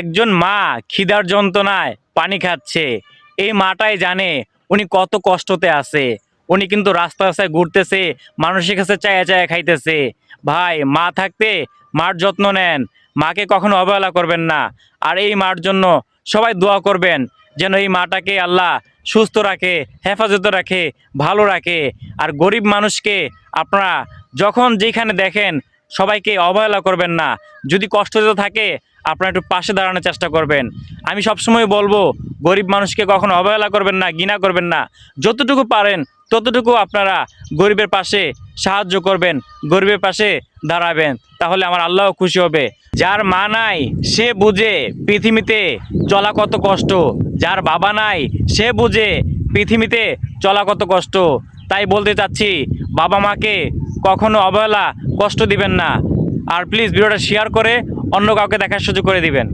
একজন মা খিদার যন্ত্রণায় পানি খাচ্ছে, এই মাটাই জানে উনি কত কষ্টতে আছে। উনি কিন্তু রাস্তা রাস্তায় ঘুরতেছে, মানুষের কাছে চায়া চায়া খাইতেছে। ভাই, মা থাকতে মার যত্ন নেন, মাকে কখনো অবহেলা করবেন না। আর এই মার জন্য সবাই দোয়া করবেন যেন এই মাটাকে আল্লাহ সুস্থ রাখে, হেফাজতে রাখে, ভালো রাখে। আর গরিব মানুষকে আপনারা যখন যেখানে দেখেন সবাইকে অবহেলা করবেন না। যদি কষ্ট দিতে থাকে আপনারা একটু পাশে দাঁড়ানোর চেষ্টা করবেন। আমি সবসময় বলবো, গরিব মানুষকে কখনো অবহেলা করবেন না, ঘৃণা করবেন না। যতটুকু পারেন ততটুকু আপনারা গরিবের পাশে সাহায্য করবেন, গরিবের পাশে দাঁড়াবেন, তাহলে আমার আল্লাহ খুশি হবে। যার মা নাই সে বুঝে পৃথিবীতে চলা কত কষ্ট, যার বাবা নাই সে বুঝে পৃথিবীতে চলা কত কষ্ট। তাই বলতে চাচ্ছি, বাবা মাকে কখনো অবহেলা, কষ্ট দিবেন না। আর প্লিজ ভিডিওটা শেয়ার করে অন্য কাউকে দেখার সুযোগ করে দিবেন।